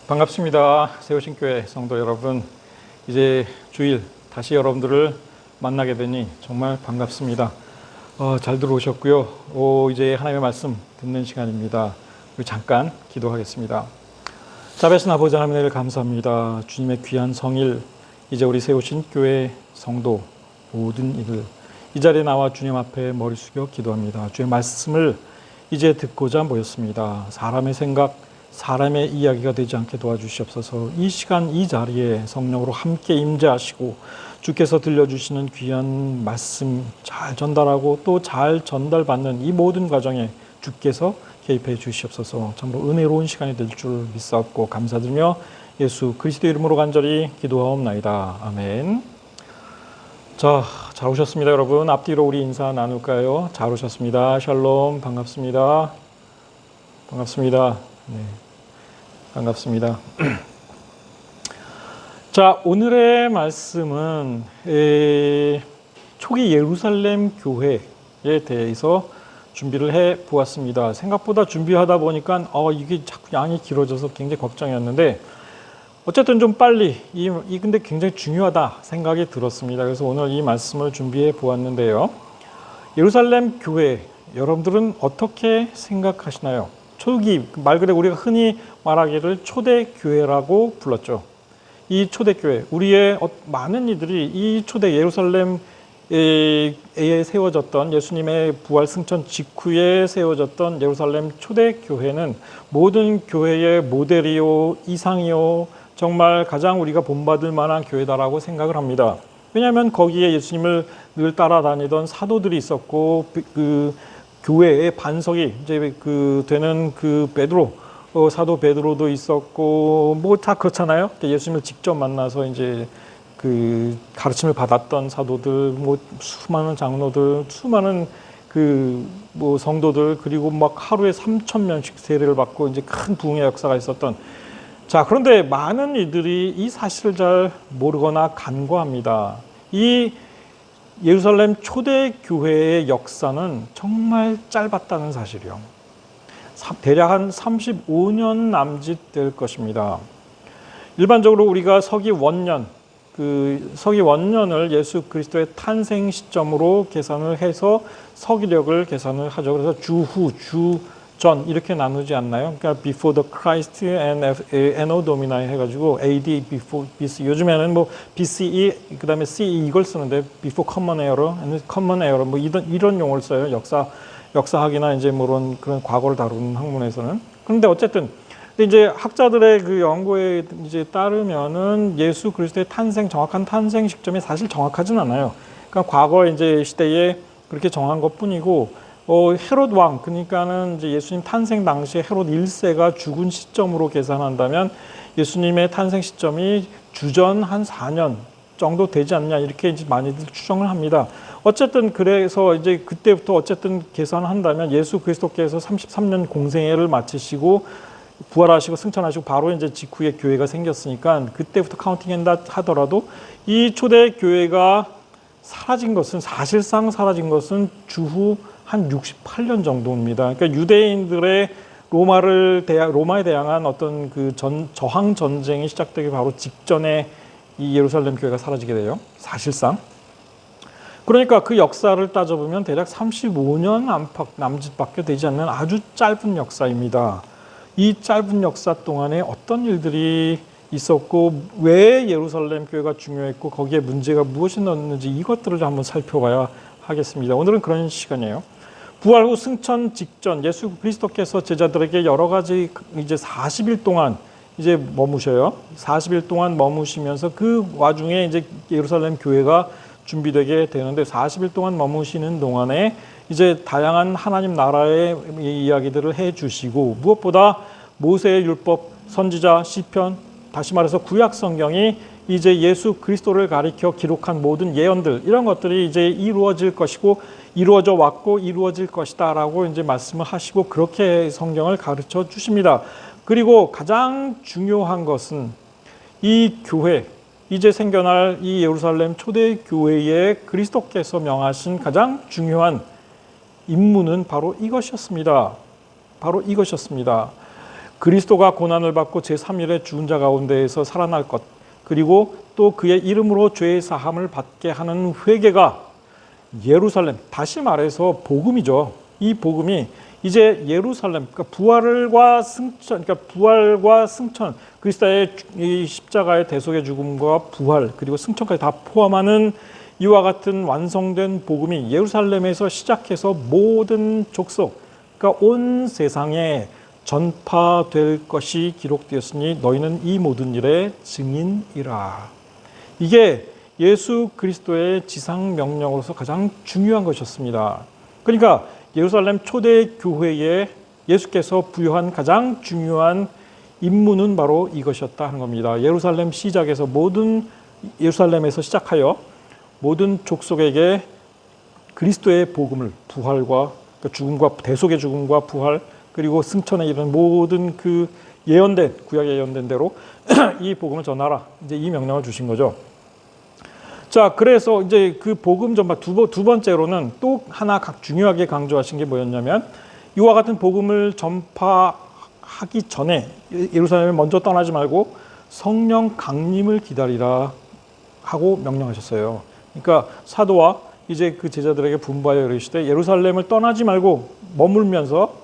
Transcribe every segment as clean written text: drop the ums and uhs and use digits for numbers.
반갑습니다. 세우신교회 성도 여러분, 이제 주일 다시 여러분들을 만나게 되니 정말 반갑습니다. 잘 들어오셨고요. 이제 하나님의 말씀 듣는 시간입니다. 우리 잠깐 기도하겠습니다. 자비하신 아버지 하나님, 은혜를 감사합니다. 주님의 귀한 성일, 이제 우리 세우신 교회 성도 모든 이들 이 자리에 나와 주님 앞에 머리 숙여 기도합니다. 주의 말씀을 이제 듣고자 모였습니다. 사람의 생각, 사람의 이야기가 되지 않게 도와주시옵소서. 이 시간 이 자리에 성령으로 함께 임재하시고 주께서 들려주시는 귀한 말씀 잘 전달하고 또 잘 전달받는 이 모든 과정에 주께서 개입해 주시옵소서. 참으로 은혜로운 시간이 될 줄 믿사옵고 감사드리며 예수 그리스도 이름으로 간절히 기도하옵나이다. 아멘. 자, 잘 오셨습니다. 여러분, 앞뒤로 우리 인사 나눌까요? 잘 오셨습니다. 샬롬, 반갑습니다. 반갑습니다. 네, 반갑습니다. 자, 오늘의 말씀은 초기 예루살렘 교회에 대해서 준비를 해 보았습니다. 생각보다 준비하다 보니까 이게 자꾸 양이 길어져서 굉장히 걱정이었는데 어쨌든 좀 빨리 근데 굉장히 중요하다 생각이 들었습니다. 그래서 오늘 이 말씀을 준비해 보았는데요. 예루살렘 교회, 여러분들은 어떻게 생각하시나요? 초기, 말 그대로 우리가 흔히 말하기를 초대교회라고 불렀죠. 이 초대교회, 우리의 많은 이들이 이 초대 예루살렘에 세워졌던 예수님의 부활 승천 직후에 세워졌던 예루살렘 초대교회는 모든 교회의 모델이요, 이상이요, 정말 가장 우리가 본받을 만한 교회다라고 생각을 합니다. 왜냐하면 거기에 예수님을 늘 따라다니던 사도들이 있었고 그 교회의 반석이 이제 되는 베드로, 사도 베드로도 있었고 뭐 다 그렇잖아요. 예수님을 직접 만나서 이제 가르침을 받았던 사도들, 뭐 수많은 장로들, 수많은 성도들, 그리고 막 하루에 3,000명씩 세례를 받고 이제 큰 부흥의 역사가 있었던. 자, 그런데 많은 이들이 이 사실을 잘 모르거나 간과합니다. 이 예루살렘 초대교회의 역사는 정말 짧았다는 사실이요. 대략 한 35년 남짓 될 것입니다. 일반적으로 우리가 서기 원년을 예수 그리스도의 탄생 시점으로 계산을 해서 서기력을 계산을 하죠. 그래서 주후, 주전 이렇게 나누지 않나요? 그러니까 before the Christ and anno domini 해가지고 AD, before BC. 요즘에는 뭐 BCE 그다음에 CE 이걸 쓰는데 before common era, common era 뭐 이런 용어를 써요. 역사학이나 이제 뭐 그런 과거를 다루는 학문에서는. 그런데 어쨌든 이제 학자들의 그 연구에 이제 따르면은 예수 그리스도의 정확한 탄생 시점이 사실 정확하진 않아요. 그러니까 과거 이제 시대에 그렇게 정한 것뿐이고, 헤롯 왕, 그러니까는 이제 예수님 탄생 당시에 헤롯 1세가 죽은 시점으로 계산한다면 예수님의 탄생 시점이 주전 한 4년 정도 되지 않냐, 이렇게 이제 많이들 추정을 합니다. 어쨌든 그래서 이제 그때부터 어쨌든 계산한다면 예수 그리스도께서 33년 공생애를 마치시고 부활하시고 승천하시고 바로 이제 직후에 교회가 생겼으니까 그때부터 카운팅한다 하더라도 이 초대 교회가 사실상 사라진 것은 주후 한 68년 정도입니다. 그러니까 유대인들의 로마에 대항한 어떤 저항 전쟁이 시작되기 바로 직전에 이 예루살렘 교회가 사라지게 돼요. 사실상. 그러니까 그 역사를 따져보면 대략 35년 남짓밖에 되지 않는 아주 짧은 역사입니다. 이 짧은 역사 동안에 어떤 일들이 있었고 왜 예루살렘 교회가 중요했고 거기에 문제가 무엇이 있는지 이것들을 한번 살펴봐야 하겠습니다. 오늘은 그런 시간이에요. 부활 후 승천 직전 예수 그리스도께서 제자들에게 여러 가지 이제 40일 동안 이제 머무셔요. 40일 동안 머무시면서 그 와중에 이제 예루살렘 교회가 준비되게 되는데 40일 동안 머무시는 동안에 이제 다양한 하나님 나라의 이야기들을 해주시고 무엇보다 모세의 율법, 선지자, 시편, 다시 말해서 구약 성경이 이제 예수 그리스도를 가리켜 기록한 모든 예언들 이런 것들이 이제 이루어질 것이고 이루어져 왔고 이루어질 것이다라고 이제 말씀을 하시고 그렇게 성경을 가르쳐 주십니다. 그리고 가장 중요한 것은 이 교회 이제 생겨날 이 예루살렘 초대교회에 그리스도께서 명하신 가장 중요한 임무는 바로 이것이었습니다. 바로 이것이었습니다. 그리스도가 고난을 받고 제3일에 죽은 자 가운데에서 살아날 것, 그리고 또 그의 이름으로 죄의 사함을 받게 하는 회개가 예루살렘, 다시 말해서 복음이죠. 이 복음이 이제 예루살렘, 그러니까 부활과 승천, 그리스도의 이 십자가의 대속의 죽음과 부활, 그리고 승천까지 다 포함하는 이와 같은 완성된 복음이 예루살렘에서 시작해서 모든 족속, 그러니까 온 세상에 전파될 것이 기록되었으니 너희는 이 모든 일의 증인이라. 이게 예수 그리스도의 지상 명령으로서 가장 중요한 것이었습니다. 그러니까 예루살렘 초대 교회에 예수께서 부여한 가장 중요한 임무는 바로 이것이었다 하는 겁니다. 예루살렘 시작에서 예루살렘에서 시작하여 모든 족속에게 그리스도의 복음을, 부활과 그러니까 죽음과 대속의 죽음과 부활, 그리고 승천에 이르는 모든 그 예언된, 구약에 예언된 대로 이 복음을 전하라. 이제 이 명령을 주신 거죠. 자, 그래서 이제 그 복음 전파 두 번째로는 또 하나 중요하게 강조하신 게 뭐였냐면, 이와 같은 복음을 전파하기 전에 예루살렘에 먼저 떠나지 말고 성령 강림을 기다리라 하고 명령하셨어요. 그러니까 사도와 이제 그 제자들에게 분부하여 이르시되 예루살렘을 떠나지 말고 머물면서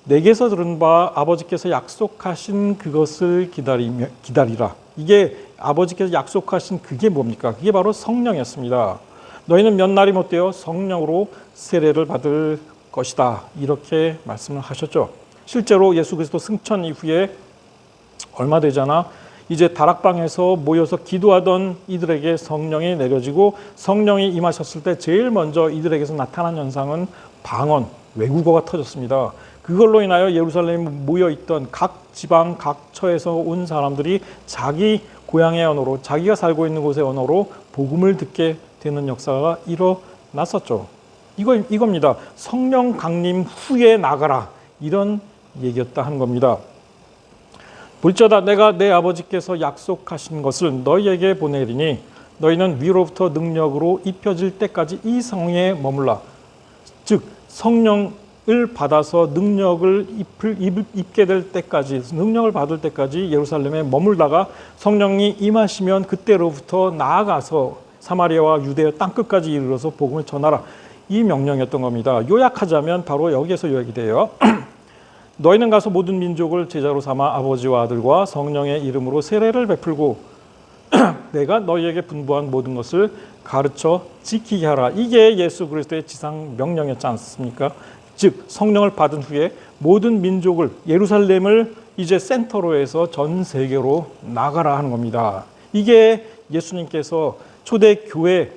내게서 들은 바 아버지께서 약속하신 그것을 기다리라. 이게 아버지께서 약속하신 그게 뭡니까? 그게 바로 성령이었습니다. 너희는 몇 날이 못되어 성령으로 세례를 받을 것이다. 이렇게 말씀을 하셨죠. 실제로 예수 그리스도 승천 이후에 얼마 되잖아. 이제 다락방에서 모여서 기도하던 이들에게 성령이 내려지고 성령이 임하셨을 때 제일 먼저 이들에게서 나타난 현상은 방언, 외국어가 터졌습니다. 그걸로 인하여 예루살렘에 모여있던 각 지방, 각 처에서 온 사람들이 자기 고향의 언어로, 자기가 살고 있는 곳의 언어로 복음을 듣게 되는 역사가 일어났었죠. 이겁니다. 성령 강림 후에 나가라. 이런 얘기였다 하는 겁니다. 볼지어다 내가 내 아버지께서 약속하신 것을 너희에게 보내리니 너희는 위로부터 능력으로 입혀질 때까지 이 성에 머물라. 즉 성령을 받아서 능력을 입게 될 때까지, 능력을 받을 때까지 예루살렘에 머물다가 성령이 임하시면 그때로부터 나아가서 사마리아와 유대의 땅끝까지 이르러서 복음을 전하라. 이 명령이었던 겁니다. 요약하자면 바로 여기에서 요약이 돼요. 너희는 가서 모든 민족을 제자로 삼아 아버지와 아들과 성령의 이름으로 세례를 베풀고 내가 너희에게 분부한 모든 것을 가르쳐 지키게 하라. 이게 예수 그리스도의 지상 명령이었지 않습니까? 즉 성령을 받은 후에 모든 민족을, 예루살렘을 이제 센터로 해서 전 세계로 나가라 하는 겁니다. 이게 예수님께서 초대 교회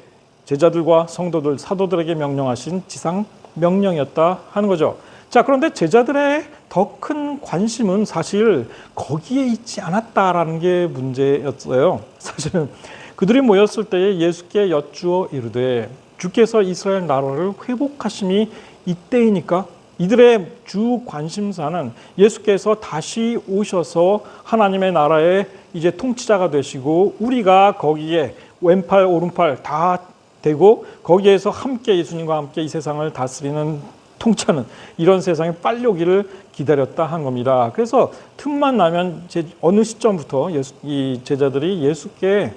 제자들과 성도들, 사도들에게 명령하신 지상 명령이었다 하는 거죠. 자, 그런데 제자들의 더 큰 관심은 사실 거기에 있지 않았다라는 게 문제였어요. 사실은 그들이 모였을 때에 예수께 여쭈어 이르되 주께서 이스라엘 나라를 회복하심이 이때이니까. 이들의 주 관심사는 예수께서 다시 오셔서 하나님의 나라의 이제 통치자가 되시고 우리가 거기에 왼팔 오른팔 다 되고 거기에서 함께 예수님과 함께 이 세상을 다스리는 통치하는 이런 세상에 빨리 오기를 기다렸다 한 겁니다. 그래서 틈만 나면 어느 시점부터 이 제자들이 예수께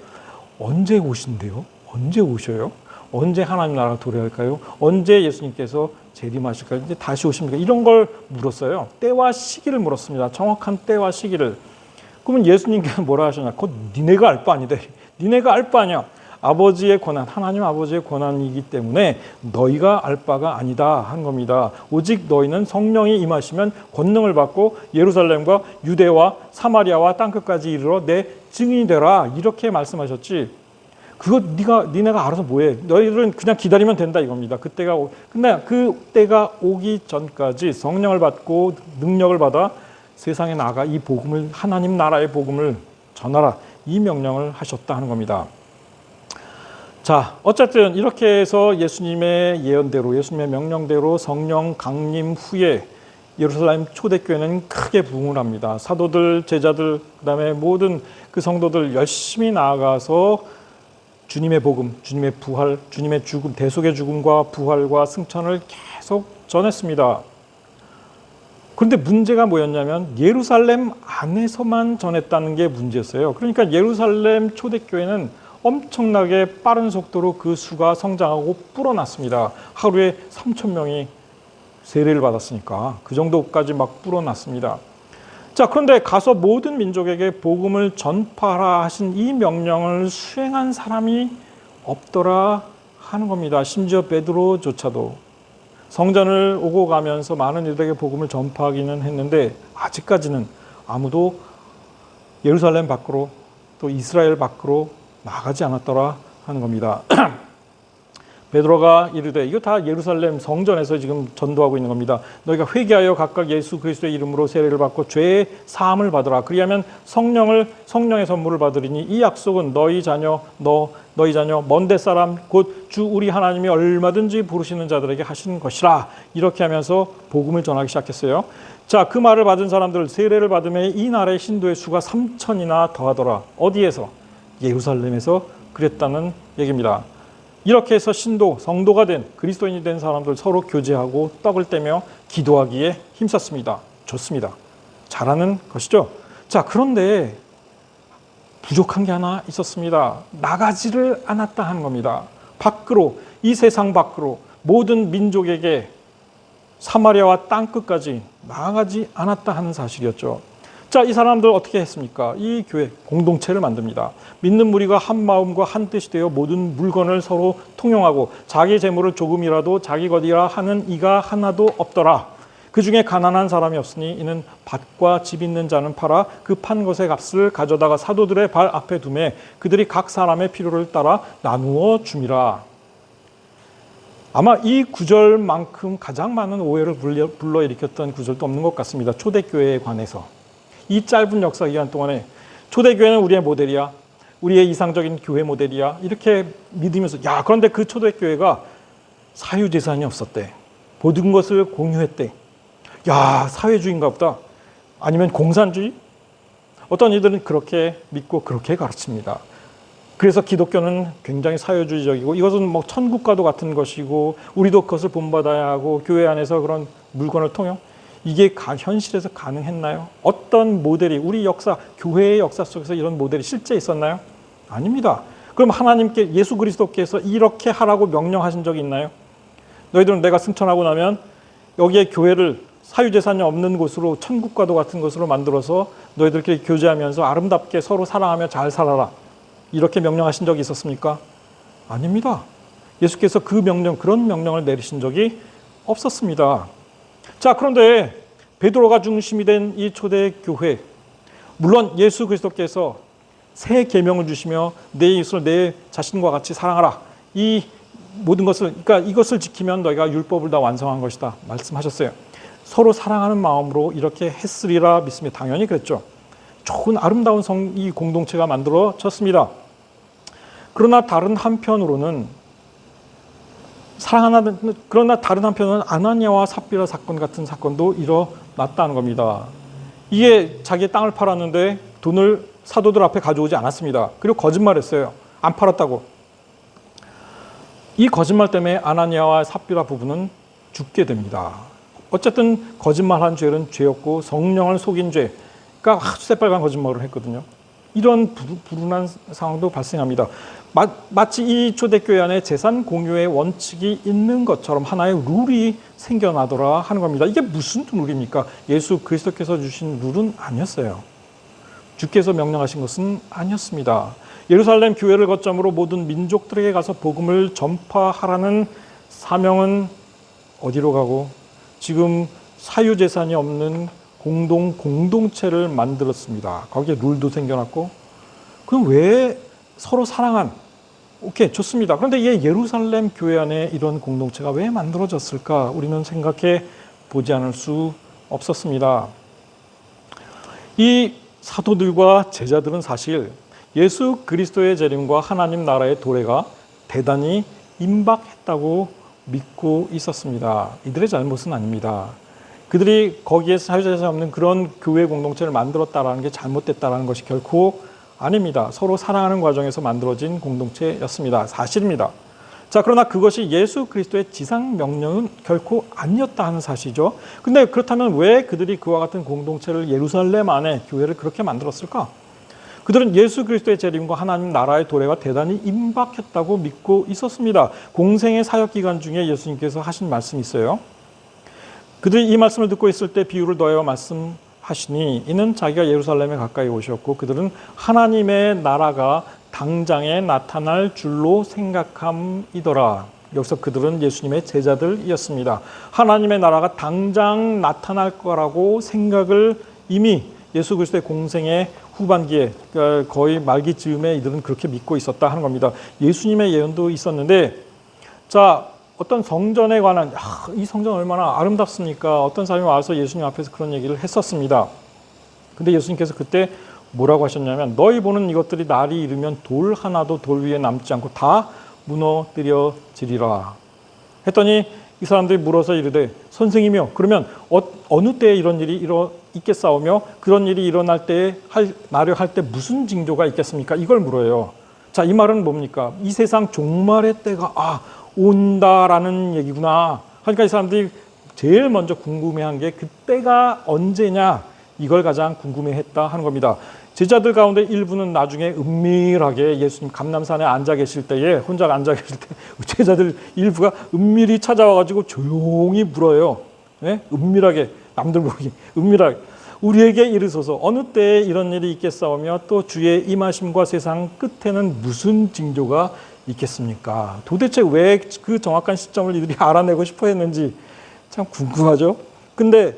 언제 오신대요? 언제 오셔요? 언제 하나님 나라가 도래할까요? 언제 예수님께서 재림하실까요? 이제 다시 오십니까? 이런 걸 물었어요. 때와 시기를 물었습니다. 정확한 때와 시기를. 그러면 예수님께서 뭐라 하셨냐? 그건 니네가 알 바 아니다. 니네가 알 바 아니야. 아버지의 권한, 하나님 아버지의 권한이기 때문에 너희가 알 바가 아니다 한 겁니다. 오직 너희는 성령이 임하시면 권능을 받고 예루살렘과 유대와 사마리아와 땅끝까지 이르러 내 증인이 되라. 이렇게 말씀하셨지. 그거 니네가 알아서 뭐해. 너희들은 그냥 기다리면 된다 이겁니다. 근데 그 때가 오기 전까지 성령을 받고 능력을 받아 세상에 나가 이 복음을, 하나님 나라의 복음을 전하라. 이 명령을 하셨다 하는 겁니다. 자, 어쨌든 이렇게 해서 예수님의 예언대로, 예수님의 명령대로 성령 강림 후에 예루살렘 초대교회는 크게 부흥을 합니다. 사도들, 제자들, 그다음에 모든 그 성도들 열심히 나아가서 주님의 복음, 주님의 부활, 주님의 죽음, 대속의 죽음과 부활과 승천을 계속 전했습니다. 그런데 문제가 뭐였냐면 예루살렘 안에서만 전했다는 게 문제였어요. 그러니까 예루살렘 초대교회는 엄청나게 빠른 속도로 그 수가 성장하고 불어났습니다. 하루에 3,000명이 세례를 받았으니까 그 정도까지 막 불어났습니다. 자, 그런데 가서 모든 민족에게 복음을 전파하라 하신 이 명령을 수행한 사람이 없더라 하는 겁니다. 심지어 베드로조차도 성전을 오고 가면서 많은 이들에게 복음을 전파하기는 했는데 아직까지는 아무도 예루살렘 밖으로 또 이스라엘 밖으로 나가지 않았더라 하는 겁니다. 베드로가 이르되, 이거 다 예루살렘 성전에서 지금 전도하고 있는 겁니다. 너희가 회개하여 각각 예수 그리스도의 이름으로 세례를 받고 죄의 사함을 받으라. 그리하면 성령의 선물을 받으리니 이 약속은 너희 자녀 먼데 사람 곧 주 우리 하나님이 얼마든지 부르시는 자들에게 하시는 것이라. 이렇게 하면서 복음을 전하기 시작했어요. 자, 그 말을 받은 사람들 세례를 받음에 이 날의 신도의 수가 3,000이나 더하더라. 어디에서? 예루살렘에서 그랬다는 얘기입니다. 이렇게 해서 성도가 된 그리스도인이 된 사람들 서로 교제하고 떡을 떼며 기도하기에 힘썼습니다. 좋습니다. 잘하는 것이죠. 자, 그런데 부족한 게 하나 있었습니다. 나가지를 않았다 하는 겁니다. 밖으로, 이 세상 밖으로 모든 민족에게 사마리아와 땅끝까지 나아가지 않았다 하는 사실이었죠. 자, 이 사람들 어떻게 했습니까? 이 교회 공동체를 만듭니다. 믿는 무리가 한 마음과 한 뜻이 되어 모든 물건을 서로 통용하고 자기 재물을 조금이라도 자기 것이라 하는 이가 하나도 없더라. 그 중에 가난한 사람이 없으니 이는 밭과 집 있는 자는 팔아 그 판 것의 값을 가져다가 사도들의 발 앞에 두매 그들이 각 사람의 필요를 따라 나누어 줌이라. 아마 이 구절만큼 가장 많은 오해를 불러일으켰던 구절도 없는 것 같습니다. 초대교회에 관해서. 이 짧은 역사 기간 동안에 초대교회는 우리의 모델이야. 우리의 이상적인 교회 모델이야. 이렇게 믿으면서 그런데 그 초대교회가 사유재산이 없었대. 모든 것을 공유했대. 사회주의인가 보다. 아니면 공산주의? 어떤 이들은 그렇게 믿고 그렇게 가르칩니다. 그래서 기독교는 굉장히 사회주의적이고 이것은 뭐 천국과도 같은 것이고 우리도 그것을 본받아야 하고 교회 안에서 그런 물건을 통용? 이게 현실에서 가능했나요? 어떤 모델이 우리 역사, 교회의 역사 속에서 이런 모델이 실제 있었나요? 아닙니다. 그럼 하나님께 예수 그리스도께서 이렇게 하라고 명령하신 적이 있나요? 너희들은 내가 승천하고 나면 여기에 교회를 사유재산이 없는 곳으로 천국과도 같은 것으로 만들어서 너희들끼리 교제하면서 아름답게 서로 사랑하며 잘 살아라. 이렇게 명령하신 적이 있었습니까? 아닙니다. 예수께서 그런 명령을 내리신 적이 없었습니다. 자, 그런데 베드로가 중심이 된 이 초대교회, 물론 예수 그리스도께서 새 계명을 주시며 내 이웃을 내 자신과 같이 사랑하라. 이 모든 것을, 그러니까 이것을 지키면 너희가 율법을 다 완성한 것이다 말씀하셨어요. 서로 사랑하는 마음으로 이렇게 했으리라 믿습니다. 당연히 그랬죠. 좋은 아름다운 이 공동체가 만들어졌습니다. 그러나 다른 한편으로는 아나니아와 삽비라 사건 같은 사건도 일어났다는 겁니다. 이게 자기의 땅을 팔았는데 돈을 사도들 앞에 가져오지 않았습니다. 그리고 거짓말했어요. 안 팔았다고. 이 거짓말 때문에 아나니아와 삽비라 부부는 죽게 됩니다. 어쨌든 거짓말한 죄는 죄였고 성령을 속인 죄, 그러니까 아주 새빨간 거짓말을 했거든요. 이런 불운한 상황도 발생합니다. 마치 이 초대교회 안에 재산 공유의 원칙이 있는 것처럼 하나의 룰이 생겨나더라 하는 겁니다. 이게 무슨 룰입니까? 예수 그리스도께서 주신 룰은 아니었어요. 주께서 명령하신 것은 아니었습니다. 예루살렘 교회를 거점으로 모든 민족들에게 가서 복음을 전파하라는 사명은 어디로 가고 지금 사유재산이 없는 공동체를 만들었습니다. 거기에 룰도 생겨났고, 그럼 왜 서로 오케이, 좋습니다. 그런데 이 예루살렘 교회 안에 이런 공동체가 왜 만들어졌을까? 우리는 생각해 보지 않을 수 없었습니다. 이 사도들과 제자들은 사실 예수 그리스도의 재림과 하나님 나라의 도래가 대단히 임박했다고 믿고 있었습니다. 이들의 잘못은 아닙니다. 그들이 거기에 사유재산이 없는 그런 교회 공동체를 만들었다라는 게 잘못됐다라는 것이 결코 아닙니다. 서로 사랑하는 과정에서 만들어진 공동체였습니다. 사실입니다. 자, 그러나 그것이 예수 그리스도의 지상 명령은 결코 아니었다 하는 사실이죠. 근데 그렇다면 왜 그들이 그와 같은 공동체를 예루살렘 안에 교회를 그렇게 만들었을까? 그들은 예수 그리스도의 재림과 하나님 나라의 도래가 대단히 임박했다고 믿고 있었습니다. 공생의 사역 기간 중에 예수님께서 하신 말씀이 있어요. 그들이 이 말씀을 듣고 있을 때 비유를 더하여 말씀하시니 이는 자기가 예루살렘에 가까이 오셨고 그들은 하나님의 나라가 당장에 나타날 줄로 생각함이더라. 여기서 그들은 예수님의 제자들이었습니다. 하나님의 나라가 당장 나타날 거라고 생각을 이미 예수 그리스도의 공생의 후반기에, 거의 말기 즈음에 이들은 그렇게 믿고 있었다 하는 겁니다. 예수님의 예언도 있었는데, 자, 어떤 성전에 관한, 이 성전 얼마나 아름답습니까? 어떤 사람이 와서 예수님 앞에서 그런 얘기를 했었습니다. 근데 예수님께서 그때 뭐라고 하셨냐면, 너희 보는 이것들이 날이 이르면 돌 하나도 돌 위에 남지 않고 다 무너뜨려지리라 했더니 이 사람들이 물어서 이르되, 선생님이요, 그러면 어느 때에 이런 일이 있겠사오며 그런 일이 일어날 때에 나려 할 때 무슨 징조가 있겠습니까? 이걸 물어요. 자, 이 말은 뭡니까? 이 세상 종말의 때가 온다라는 얘기구나. 그러니까 이 사람들이 제일 먼저 궁금해한 게 그때가 언제냐, 이걸 가장 궁금해했다 하는 겁니다. 제자들 가운데 일부는 나중에 은밀하게 예수님 감람산에 앉아 계실 때에, 혼자 앉아 계실 때 제자들 일부가 은밀히 찾아와가지고 조용히 물어요. 네? 은밀하게, 남들 모르게 은밀하게 우리에게 이르소서 어느 때에 이런 일이 있겠사오며 또 주의 임하심과 세상 끝에는 무슨 징조가 있겠습니까? 도대체 왜 그 정확한 시점을 이들이 알아내고 싶어 했는지 참 궁금하죠. 근데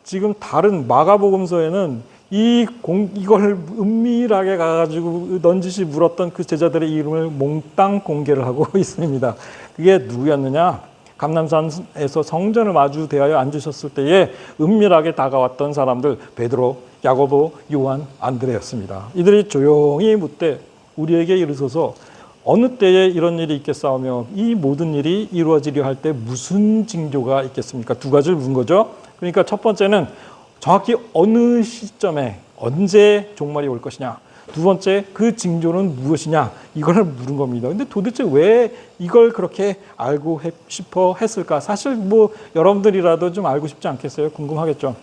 지금 다른 마가복음서에는 이걸 은밀하게 가가지고 넌지시 물었던 그 제자들의 이름을 몽땅 공개를 하고 있습니다. 그게 누구였느냐? 감람산에서 성전을 마주 대하여 앉으셨을 때에 은밀하게 다가왔던 사람들, 베드로, 야고보, 요한, 안드레였습니다. 이들이 조용히 묻되 우리에게 이르소서 어느 때에 이런 일이 있겠사오며 이 모든 일이 이루어지려 할 때 무슨 징조가 있겠습니까? 두 가지를 묻은 거죠. 그러니까 첫 번째는 정확히 어느 시점에 언제 종말이 올 것이냐, 두 번째 그 징조는 무엇이냐, 이걸 물은 겁니다. 근데 도대체 왜 이걸 그렇게 알고 싶어 했을까? 사실 여러분들이라도 좀 알고 싶지 않겠어요? 궁금하겠죠.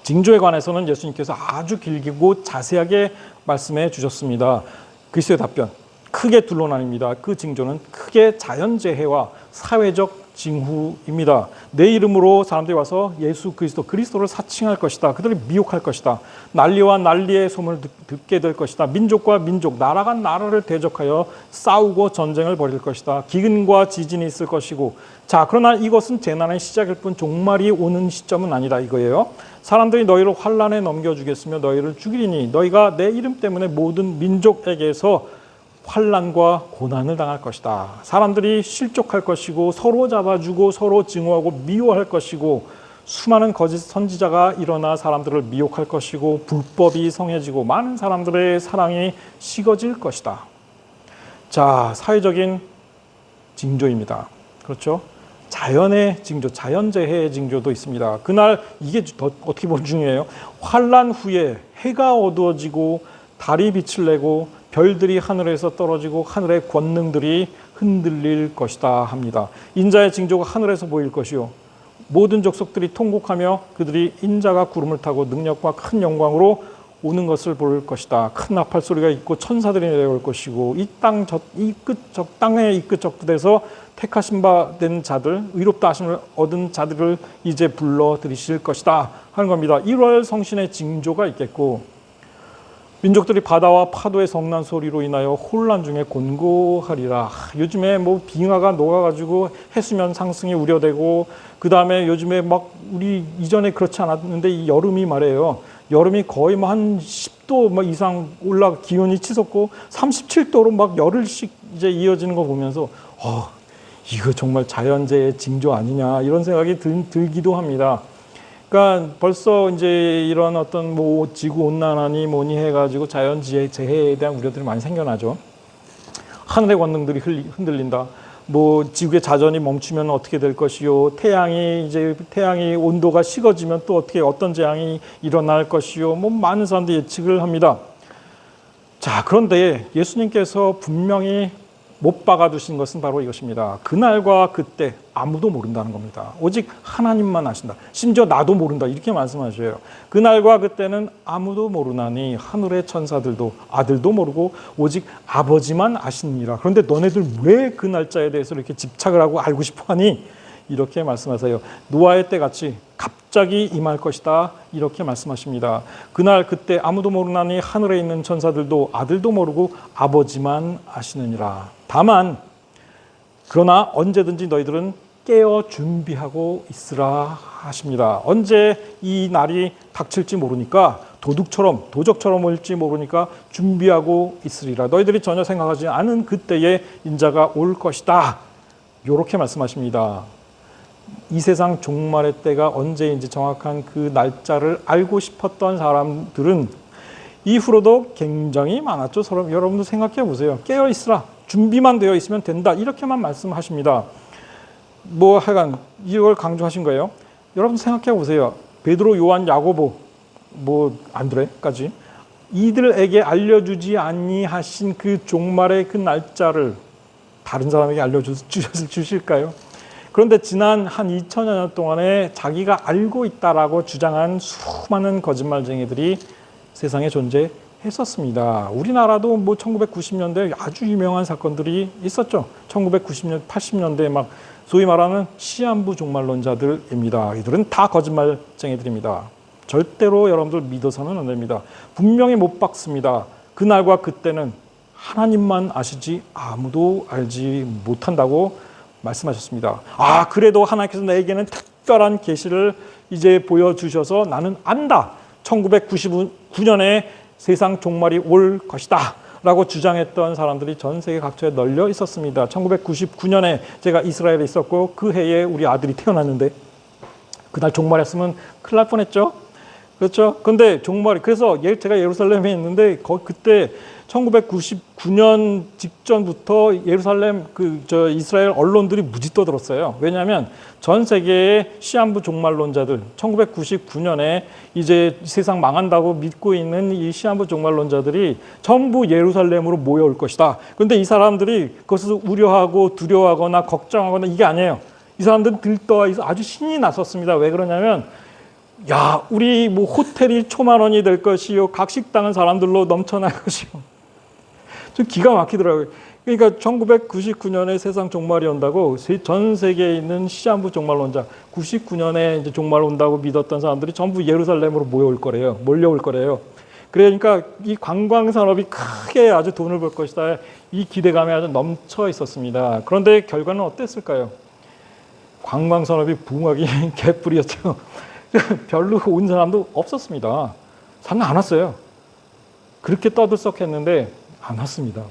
징조에 관해서는 예수님께서 아주 길고 자세하게 말씀해 주셨습니다. 그리스도의 답변 크게 둘로 나뉩니다. 그 징조는 크게 자연재해와 사회적 징후입니다. 내 이름으로 사람들이 와서 예수 그리스도를 사칭할 것이다. 그들을 미혹할 것이다. 난리와 난리의 소문을 듣게 될 것이다. 민족과 민족, 나라가 나라를 대적하여 싸우고 전쟁을 벌일 것이다. 기근과 지진이 있을 것이고, 자, 그러나 이것은 재난의 시작일 뿐 종말이 오는 시점은 아니다 이거예요. 사람들이 너희를 환난에 넘겨주겠으며 너희를 죽이리니 너희가 내 이름 때문에 모든 민족에게서 환난과 고난을 당할 것이다. 사람들이 실족할 것이고 서로 잡아주고 서로 증오하고 미워할 것이고 수많은 거짓 선지자가 일어나 사람들을 미혹할 것이고 불법이 성해지고 많은 사람들의 사랑이 식어질 것이다. 자, 사회적인 징조입니다. 그렇죠? 자연의 징조, 자연재해의 징조도 있습니다. 그날 이게 어떻게 보면 중요해요. 환난 후에 해가 어두워지고 달이 빛을 내고 별들이 하늘에서 떨어지고 하늘의 권능들이 흔들릴 것이다 합니다. 인자의 징조가 하늘에서 보일 것이요 모든 족속들이 통곡하며 그들이 인자가 구름을 타고 능력과 큰 영광으로 오는 것을 볼 것이다. 큰 나팔 소리가 있고 천사들이 내려올 것이고 이 땅의 이 끝 저끝에서 택하신 바 된 자들, 의롭다 하심을 얻은 자들을 이제 불러 들이실 것이다 하는 겁니다. 1월 성신의 징조가 있겠고, 민족들이 바다와 파도의 성난 소리로 인하여 혼란 중에 곤고하리라. 요즘에 빙하가 녹아가지고 해수면 상승이 우려되고, 그 다음에 요즘에 우리 이전에 그렇지 않았는데 이 여름이 말이에요. 여름이 거의 한 10도 이상 기온이 치솟고 37도로 열흘씩 이제 이어지는 거 보면서 이거 정말 자연재해 징조 아니냐 이런 생각이 들기도 합니다. 그러니까 벌써 이제 이런 어떤 지구 온난화니 뭐니 해가지고 자연재해에 대한 우려들이 많이 생겨나죠. 하늘의 권능들이 흔들린다. 지구의 자전이 멈추면 어떻게 될 것이요. 태양이 온도가 식어지면 또 어떤 재앙이 일어날 것이요. 많은 사람들이 예측을 합니다. 자, 그런데 예수님께서 분명히 못 박아두신 것은 바로 이것입니다. 그날과 그때 아무도 모른다는 겁니다. 오직 하나님만 아신다. 심지어 나도 모른다. 이렇게 말씀하셔요. 그날과 그때는 아무도 모르나니 하늘의 천사들도 아들도 모르고 오직 아버지만 아시니라. 그런데 너네들 왜 그 날짜에 대해서 이렇게 집착을 하고 알고 싶어하니? 이렇게 말씀하세요. 노아의 때 같이 갑자기 임할 것이다. 이렇게 말씀하십니다. 그날 그때 아무도 모르나니 하늘에 있는 천사들도 아들도 모르고 아버지만 아시느니라. 다만 그러나 언제든지 너희들은 깨어 준비하고 있으라 하십니다. 언제 이 날이 닥칠지 모르니까 도적처럼 올지 모르니까 준비하고 있으리라. 너희들이 전혀 생각하지 않은 그때에 인자가 올 것이다. 이렇게 말씀하십니다. 이 세상 종말의 때가 언제인지 정확한 그 날짜를 알고 싶었던 사람들은 이후로도 굉장히 많았죠. 여러분도 생각해 보세요. 깨어 있으라. 준비만 되어 있으면 된다. 이렇게만 말씀하십니다. 하여간 이걸 강조하신 거예요. 여러분 생각해 보세요. 베드로, 요한, 야고보, 안드레까지 이들에게 알려주지 아니하신 그 종말의 그 날짜를 다른 사람에게 알려주실까요? 그런데 지난 한 2000여 년 동안에 자기가 알고 있다라고 주장한 수많은 거짓말쟁이들이 세상에 존재했었습니다. 우리나라도 1990년대 아주 유명한 사건들이 있었죠. 1990년, 80년대 막 소위 말하는 시한부 종말론자들입니다. 이들은 다 거짓말쟁이들입니다. 절대로 여러분들 믿어서는 안 됩니다. 분명히 못 박습니다. 그날과 그때는 하나님만 아시지 아무도 알지 못한다고 말씀하셨습니다. 그래도 하나님께서 내게는 특별한 계시를 이제 보여주셔서 나는 안다. 1999년에 세상 종말이 올 것이다. 라고 주장했던 사람들이 전 세계 각처에 널려 있었습니다. 1999년에 제가 이스라엘에 있었고 그 해에 우리 아들이 태어났는데 그날 종말했으면 큰일 날 뻔했죠. 그렇죠? 근데 그래서 제가 예루살렘에 있는데 그때 1999년 직전부터 예루살렘 이스라엘 언론들이 무지 떠들었어요. 왜냐하면 전 세계의 시한부 종말론자들 1999년에 이제 세상 망한다고 믿고 있는 이 시한부 종말론자들이 전부 예루살렘으로 모여올 것이다. 그런데 이 사람들이 그것을 우려하고 두려워하거나 걱정하거나 이게 아니에요. 이 사람들은 들떠 아주 신이 났었습니다. 왜 그러냐면 우리 호텔이 초만 원이 될 것이요, 각 식당은 사람들로 넘쳐날 것이요. 좀 기가 막히더라고요. 그러니까 1999년에 세상 종말이 온다고 전 세계에 있는 시한부 종말론자 99년에 이제 종말 온다고 믿었던 사람들이 전부 예루살렘으로 몰려올 거래요. 그러니까 이 관광 산업이 크게 아주 돈을 벌 것이다. 이 기대감이 아주 넘쳐 있었습니다. 그런데 결과는 어땠을까요? 관광 산업이 부흥하기 개뿔이었죠. 별로 온 사람도 없었습니다. 상관 안 왔어요. 그렇게 떠들썩했는데 안 왔습니다.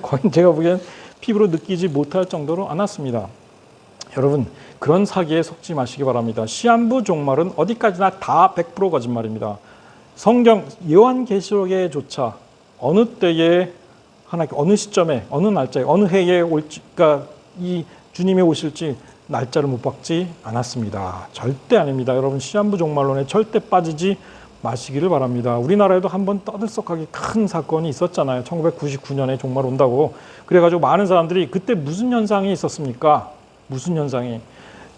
거의 제가 보기엔 피부로 느끼지 못할 정도로 안 왔습니다. 여러분, 그런 사기에 속지 마시기 바랍니다. 시한부 종말은 어디까지나 다 100% 거짓말입니다. 성경 요한계시록에조차 어느 때에 어느 시점에 어느 날짜에 어느 해에 올지, 그러니까 이 주님이 오실지 날짜를 못 박지 않았습니다. 절대 아닙니다. 여러분, 시한부 종말론에 절대 빠지지 마시기를 바랍니다. 우리나라에도 한번 떠들썩하게 큰 사건이 있었잖아요. 1999년에 종말 온다고. 그래가지고 많은 사람들이 그때 무슨 현상이 있었습니까? 무슨 현상이?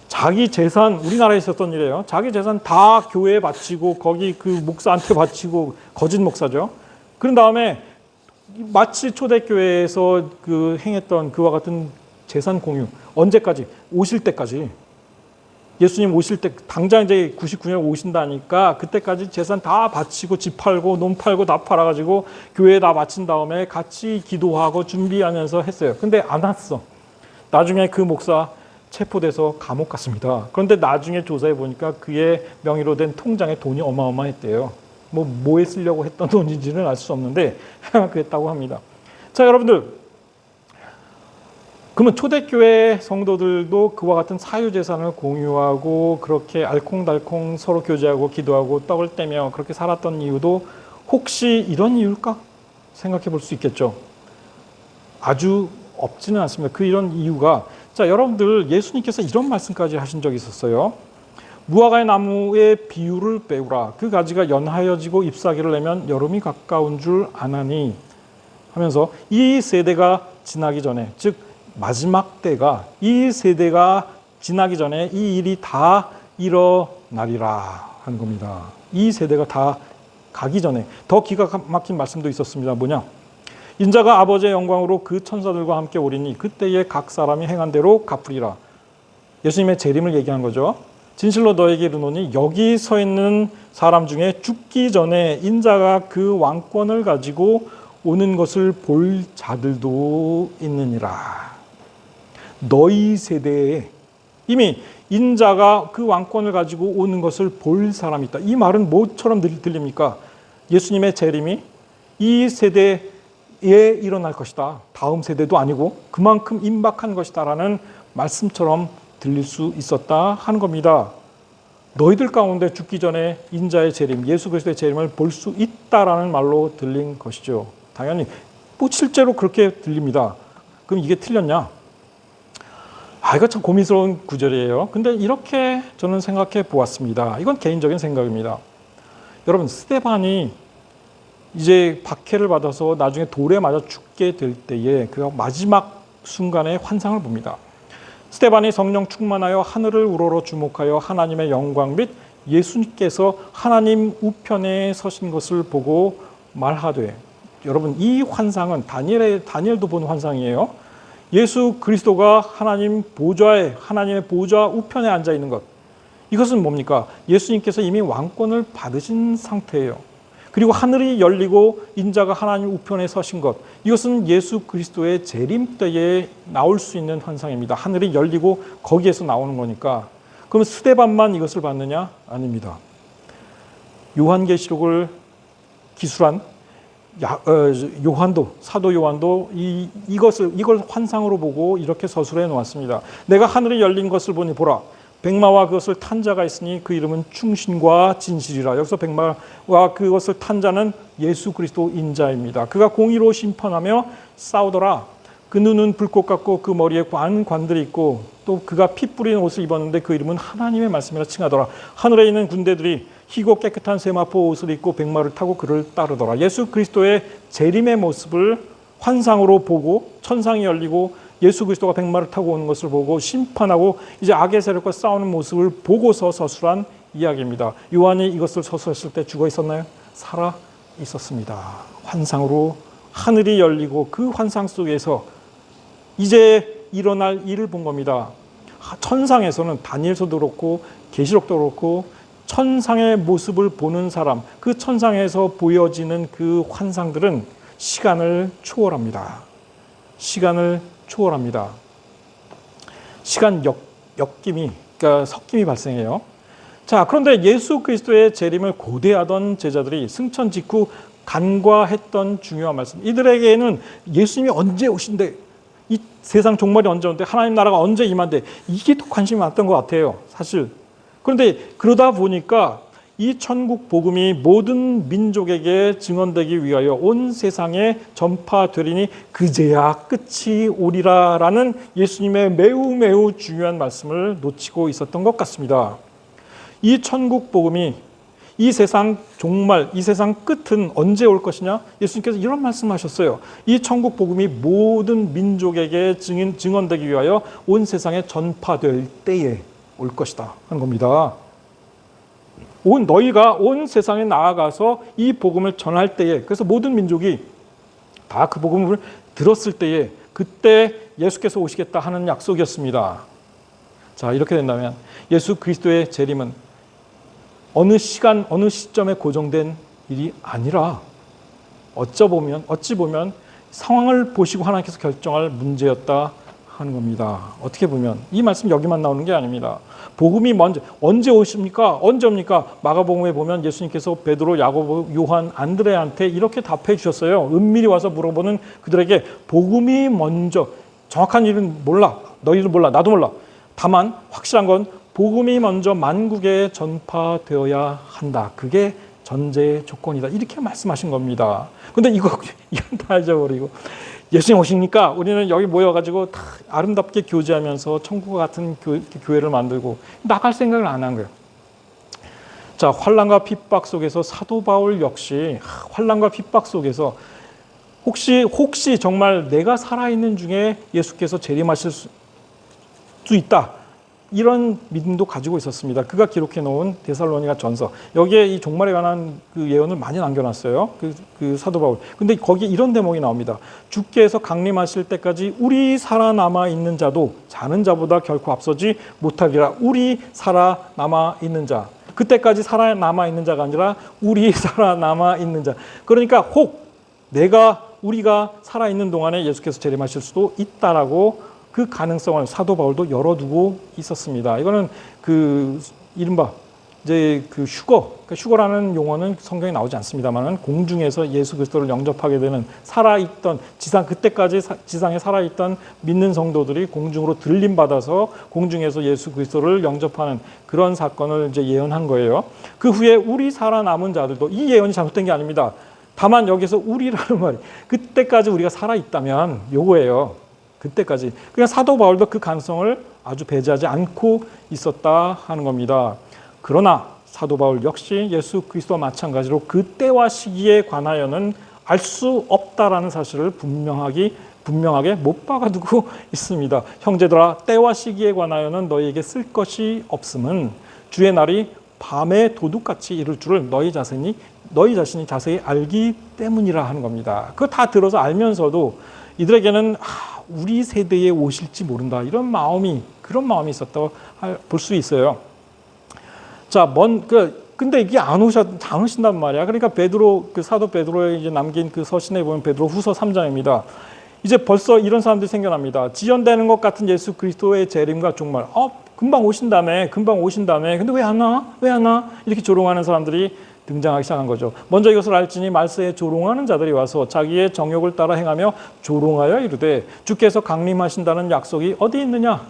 자기 재산, 우리나라에 있었던 일이에요. 자기 재산 다 교회에 바치고 거기 그 목사한테 바치고, 거짓 목사죠. 그런 다음에 마치 초대교회에서 행했던 그와 같은 재산 공유, 언제까지? 오실 때까지. 예수님 오실 때 당장 이제 99년 오신다니까 그때까지 재산 다 바치고 집 팔고 논 팔고 다 팔아가지고 교회에 다 바친 다음에 같이 기도하고 준비하면서 했어요. 근데 안 왔어. 나중에 그 목사 체포돼서 감옥 갔습니다. 그런데 나중에 조사해 보니까 그의 명의로 된 통장에 돈이 어마어마했대요. 뭐에 쓰려고 했던 돈인지는 알 수 없는데 그랬다고 합니다. 자, 여러분들, 그러면 초대교회 성도들도 그와 같은 사유재산을 공유하고 그렇게 알콩달콩 서로 교제하고 기도하고 떡을 떼며 그렇게 살았던 이유도 혹시 이런 이유일까? 생각해 볼 수 있겠죠. 아주 없지는 않습니다. 이런 이유가, 자, 여러분들, 예수님께서 이런 말씀까지 하신 적이 있었어요. 무화과의 나무의 비율을 배우라. 그 가지가 연하여지고 잎사귀를 내면 여름이 가까운 줄 아나니. 하면서 이 세대가 지나기 전에, 즉 마지막 때가 이 세대가 지나기 전에 이 일이 다 일어나리라 하는 겁니다. 이 세대가 다 가기 전에. 더 기가 막힌 말씀도 있었습니다. 뭐냐? 인자가 아버지의 영광으로 그 천사들과 함께 오리니 그때에 각 사람이 행한 대로 갚으리라. 예수님의 재림을 얘기한 거죠. 진실로 너에게 이르노니 여기 서 있는 사람 중에 죽기 전에 인자가 그 왕권을 가지고 오는 것을 볼 자들도 있느니라. 너희 세대에 이미 인자가 그 왕권을 가지고 오는 것을 볼 사람이 있다. 이 말은 뭐처럼 들립니까? 예수님의 재림이 이 세대에 일어날 것이다. 다음 세대도 아니고 그만큼 임박한 것이다라는 말씀처럼 들릴 수 있었다 하는 겁니다. 너희들 가운데 죽기 전에 인자의 재림, 예수 그리스도의 재림을 볼 수 있다라는 말로 들린 것이죠. 당연히 뭐 실제로 그렇게 들립니다. 그럼 이게 틀렸냐? 이거 참 고민스러운 구절이에요. 근데 이렇게 저는 생각해 보았습니다. 이건 개인적인 생각입니다. 여러분, 스데반이 이제 박해를 받아서 나중에 돌에 맞아 죽게 될 때에 그 마지막 순간에 환상을 봅니다. 스데반이 성령 충만하여 하늘을 우러러 주목하여 하나님의 영광 및 예수님께서 하나님 우편에 서신 것을 보고 말하되, 여러분 이 환상은 다니엘도 본 환상이에요. 예수 그리스도가 하나님의 보좌 우편에 앉아 있는 것. 이것은 뭡니까? 예수님께서 이미 왕권을 받으신 상태예요. 그리고 하늘이 열리고 인자가 하나님 우편에 서신 것. 이것은 예수 그리스도의 재림 때에 나올 수 있는 환상입니다. 하늘이 열리고 거기에서 나오는 거니까. 그럼 스데반만 이것을 봤느냐? 아닙니다. 요한계시록을 기술한 사도 요한도 이걸 환상으로 보고 이렇게 서술해 놓았습니다. 내가 하늘이 열린 것을 보니 보라, 백마와 그것을 탄 자가 있으니 그 이름은 충신과 진실이라. 여기서 백마와 그것을 탄 자는 예수 그리스도 인자입니다. 그가 공의로 심판하며 싸우더라. 그 눈은 불꽃 같고 그 머리에 관들이 있고 또 그가 피 뿌린 옷을 입었는데 그 이름은 하나님의 말씀이라 칭하더라. 하늘에 있는 군대들이 희고 깨끗한 세마포 옷을 입고 백마를 타고 그를 따르더라. 예수 그리스도의 재림의 모습을 환상으로 보고 천상이 열리고 예수 그리스도가 백마를 타고 오는 것을 보고 심판하고 이제 악의 세력과 싸우는 모습을 보고서 서술한 이야기입니다. 요한이 이것을 서술했을 때 죽어 있었나요? 살아 있었습니다. 환상으로 하늘이 열리고 그 환상 속에서 이제 일어날 일을 본 겁니다. 천상에서는 다니엘서도 그렇고 계시록도 그렇고 천상의 모습을 보는 사람, 그 천상에서 보여지는 그 환상들은 시간을 초월합니다. 시간을 초월합니다. 시간 엮임이, 그러니까 섞임이 발생해요. 자, 그런데 예수 그리스도의 재림을 고대하던 제자들이 승천 직후 간과했던 중요한 말씀. 이들에게는 예수님이 언제 오신대, 이 세상 종말이 언제 온대, 하나님 나라가 언제 임한대, 이게 더 관심이 많았던 것 같아요, 사실. 그런데 그러다 보니까 이 천국 복음이 모든 민족에게 증언되기 위하여 온 세상에 전파되리니 그제야 끝이 오리라라는 예수님의 매우 중요한 말씀을 놓치고 있었던 것 같습니다. 이 천국 복음이 이 세상 종말, 이 세상 끝은 언제 올 것이냐? 예수님께서 이런 말씀하셨어요. 이 천국 복음이 모든 민족에게 증언되기 위하여 온 세상에 전파될 때에 올 것이다 하는 겁니다. 너희가 온 세상에 나아가서 이 복음을 전할 때에, 그래서 모든 민족이 다 그 복음을 들었을 때에 그때 예수께서 오시겠다 하는 약속이었습니다. 자, 이렇게 된다면 예수 그리스도의 재림은 어느 시간, 어느 시점에 고정된 일이 아니라 어찌 보면 상황을 보시고 하나님께서 결정할 문제였다 하는 겁니다. 어떻게 보면 이 말씀 여기만 나오는 게 아닙니다. 복음이 언제 오십니까? 언제 옵니까? 마가복음에 보면 예수님께서 베드로, 야고보, 요한, 안드레한테 이렇게 답해 주셨어요. 은밀히 와서 물어보는 그들에게 복음이 먼저, 정확한 일은 몰라, 너희도 몰라, 나도 몰라. 다만 확실한 건 복음이 먼저 만국에 전파되어야 한다. 그게 전제 조건이다. 이렇게 말씀하신 겁니다. 근데 이건 다 잊어버리고 예수님 오시니까 우리는 여기 모여가지고 다 아름답게 교제하면서 천국과 같은 교회를 만들고 나갈 생각을 안 한 거예요. 자, 환난과 핍박 속에서 사도 바울 역시 환난과 핍박 속에서 혹시 정말 내가 살아있는 중에 예수께서 재림하실 수 있다. 이런 믿음도 가지고 있었습니다. 그가 기록해 놓은 데살로니가 전서. 여기에 이 종말에 관한 그 예언을 많이 남겨놨어요. 그 사도 바울. 근데 거기에 이런 대목이 나옵니다. 주께서 강림하실 때까지 우리 살아남아 있는 자도 자는 자보다 결코 앞서지 못하리라. 우리 살아남아 있는 자. 그때까지 살아남아 있는 자가 아니라 우리 살아남아 있는 자. 그러니까 우리가 살아있는 동안에 예수께서 재림하실 수도 있다라고 그 가능성을 사도 바울도 열어두고 있었습니다. 이거는 이른바 이제 휴거라는 용어는 성경에 나오지 않습니다만 공중에서 예수 그리스도를 영접하게 되는 살아있던 그때까지 지상에 살아있던 믿는 성도들이 공중으로 들림 받아서 공중에서 예수 그리스도를 영접하는 그런 사건을 이제 예언한 거예요. 그 후에 우리 살아남은 자들도 이 예언이 잘못된 게 아닙니다. 다만 여기서 우리라는 말이 그때까지 우리가 살아있다면 요거예요. 그때까지. 그냥 사도 바울도 그 가능성을 아주 배제하지 않고 있었다 하는 겁니다. 그러나 사도 바울 역시 예수 그리스도와 마찬가지로 그 때와 시기에 관하여는 알 수 없다라는 사실을 분명하게 못 박아두고 있습니다. 형제들아, 때와 시기에 관하여는 너희에게 쓸 것이 없음은 주의 날이 밤의 도둑같이 이를 줄을 너희 자신이 자세히 알기 때문이라 하는 겁니다. 그거 다 들어서 알면서도 이들에게는 우리 세대에 오실지 모른다. 그런 마음이 있었다고 볼 수 있어요. 자, 근데 이게 안 오신단 말이야. 그러니까 사도 베드로에 이제 남긴 그 서신에 보면 베드로후서 3장입니다. 이제 벌써 이런 사람들이 생겨납니다. 지연되는 것 같은 예수 그리스도의 재림과 종말. 금방 오신다며. 근데 왜 안 와? 이렇게 조롱하는 사람들이 등장하기 시작한 거죠. 먼저 이것을 알지니 말세에 조롱하는 자들이 와서 자기의 정욕을 따라 행하며 조롱하여 이르되 주께서 강림하신다는 약속이 어디 있느냐?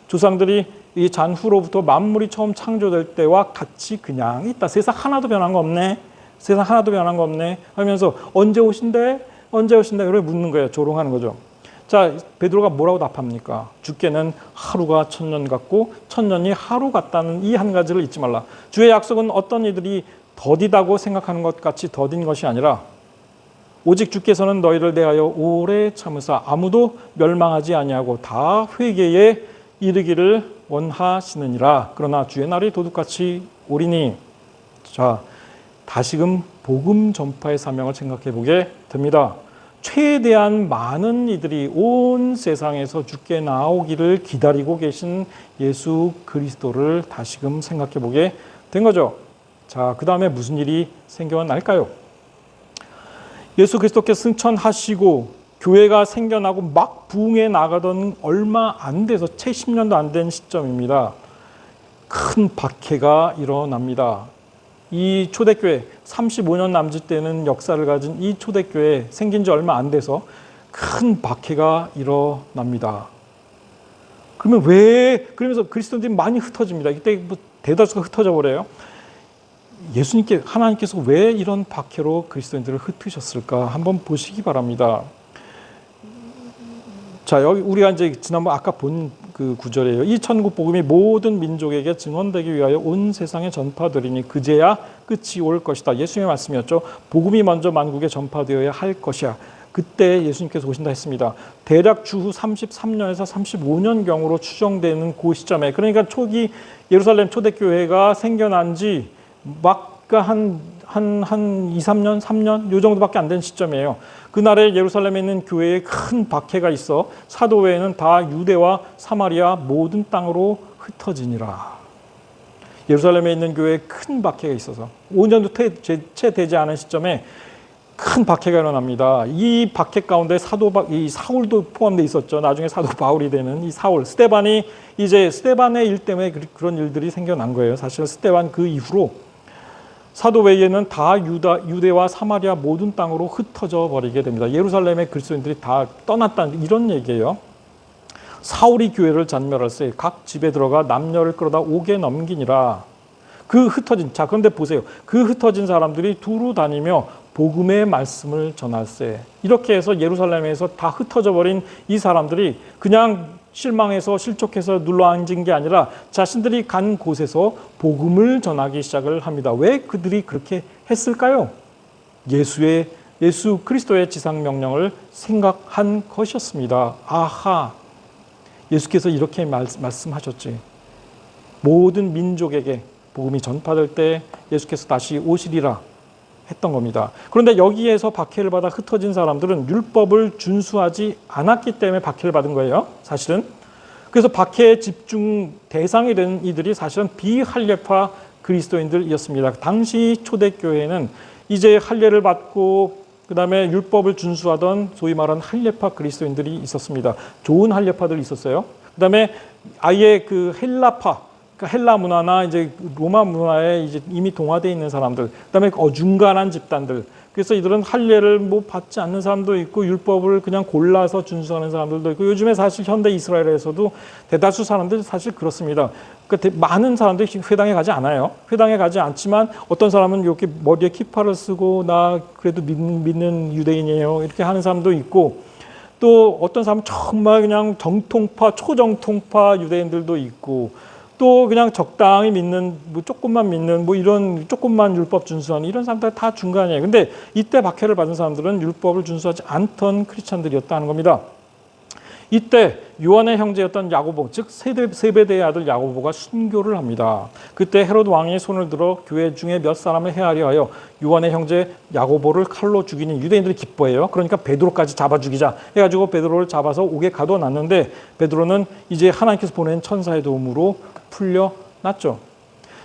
조상들이 이 잔후로부터 만물이 처음 창조될 때와 같이 그냥 있다. 세상 하나도 변한 거 없네 하면서 언제 오신대? 그걸 묻는 거예요. 조롱하는 거죠. 자, 베드로가 뭐라고 답합니까? 주께는 하루가 천년 같고 천년이 하루 같다는 이 한 가지를 잊지 말라. 주의 약속은 어떤 이들이 더디다고 생각하는 것 같이 더딘 것이 아니라 오직 주께서는 너희를 대하여 오래 참으사 아무도 멸망하지 아니하고 다 회개에 이르기를 원하시느니라. 그러나 주의 날이 도둑같이 오리니. 자, 다시금 복음 전파의 사명을 생각해 보게 됩니다. 최대한 많은 이들이 온 세상에서 주께 나오기를 기다리고 계신 예수 그리스도를 다시금 생각해 보게 된 거죠. 자, 그 다음에 무슨 일이 생겨날까요? 예수 그리스도께서 승천하시고 교회가 생겨나고 막 부흥해 나가던 얼마 안 돼서 채 10년도 안 된 시점입니다. 큰 박해가 일어납니다. 이 초대교회 35년 남짓 되는 역사를 가진 이 초대교회 생긴 지 얼마 안 돼서 큰 박해가 일어납니다. 그러면서 그리스도인들이 많이 흩어집니다. 이때 대다수가 흩어져 버려요. 하나님께서 왜 이런 박해로 그리스도인들을 흩으셨을까? 한번 보시기 바랍니다. 자, 여기 우리가 이제 지난번 아까 본 그 구절이에요. 이 천국 복음이 모든 민족에게 증언되기 위하여 온 세상에 전파되리니 그제야 끝이 올 것이다. 예수님의 말씀이었죠. 복음이 먼저 만국에 전파되어야 할 것이야. 그때 예수님께서 오신다 했습니다. 대략 주후 33년에서 35년경으로 추정되는 그 시점에, 그러니까 초기 예루살렘 초대교회가 생겨난 지 한 2, 3년, 3년 요 정도밖에 안 된 시점이에요. 그날에 예루살렘에 있는 교회에 큰 박해가 있어 사도 외에는 다 유대와 사마리아 모든 땅으로 흩어지니라. 예루살렘에 있는 교회에 큰 박해가 있어서 5년도 채 되지 않은 시점에 큰 박해가 일어납니다. 이 박해 가운데 이 사울도 포함되어 있었죠. 나중에 사도 바울이 되는 이 사울, 스데반의 일 때문에 그런 일들이 생겨난 거예요. 사실 스데반 그 이후로 사도 외에는 다 유대와 사마리아 모든 땅으로 흩어져 버리게 됩니다. 예루살렘의 그리스도인들이 다 떠났다는 이런 얘기예요. 사울이 교회를 잔멸할세 각 집에 들어가 남녀를 끌어다 옥에 넘기니라. 그런데 보세요. 그 흩어진 사람들이 두루 다니며 복음의 말씀을 전할세. 이렇게 해서 예루살렘에서 다 흩어져 버린 이 사람들이 그냥 실망해서 실족해서 눌러앉은 게 아니라 자신들이 간 곳에서 복음을 전하기 시작을 합니다. 왜 그들이 그렇게 했을까요? 예수의 예수 그리스도의 지상 명령을 생각한 것이었습니다. 아하, 예수께서 이렇게 말씀하셨지. 모든 민족에게 복음이 전파될 때 예수께서 다시 오시리라 했던 겁니다. 그런데 여기에서 박해를 받아 흩어진 사람들은 율법을 준수하지 않았기 때문에 박해를 받은 거예요. 사실은. 그래서 박해의 집중 대상이 된 이들이 사실은 비할례파 그리스도인들이었습니다. 당시 초대교회는 이제 할례를 받고 그 다음에 율법을 준수하던 소위 말하는 할례파 그리스도인들이 있었습니다. 좋은 할례파들이 있었어요. 그 다음에 아예 그 헬라파, 그러니까 헬라 문화나 이제 로마 문화에 이제 이미 동화되어 있는 사람들, 그 다음에 어중간한 집단들. 그래서 이들은 할례를 뭐 받지 않는 사람도 있고 율법을 그냥 골라서 준수하는 사람들도 있고 요즘에 사실 현대 이스라엘에서도 대다수 사람들이 사실 그렇습니다. 그러니까 많은 사람들이 회당에 가지 않아요. 회당에 가지 않지만 어떤 사람은 이렇게 머리에 키파를 쓰고 나 그래도 믿는 유대인이에요. 이렇게 하는 사람도 있고 또 어떤 사람은 정말 그냥 정통파, 초정통파 유대인들도 있고 또 그냥 적당히 믿는, 뭐 조금만 믿는, 뭐 이런 조금만 율법 준수하는 이런 사람들 다 중간이에요. 근데 이때 박해를 받은 사람들은 율법을 준수하지 않던 크리스찬들이었다는 겁니다. 이때 요한의 형제였던 야고보, 즉 세베대의 아들 야고보가 순교를 합니다. 그때 헤롯 왕이 손을 들어 교회 중에 몇 사람을 해하려 하여 요한의 형제 야고보를 칼로 죽이니 유대인들이 기뻐해요. 그러니까 베드로까지 잡아 죽이자 해가지고 베드로를 잡아서 옥에 가둬놨는데 베드로는 이제 하나님께서 보낸 천사의 도움으로 풀려났죠.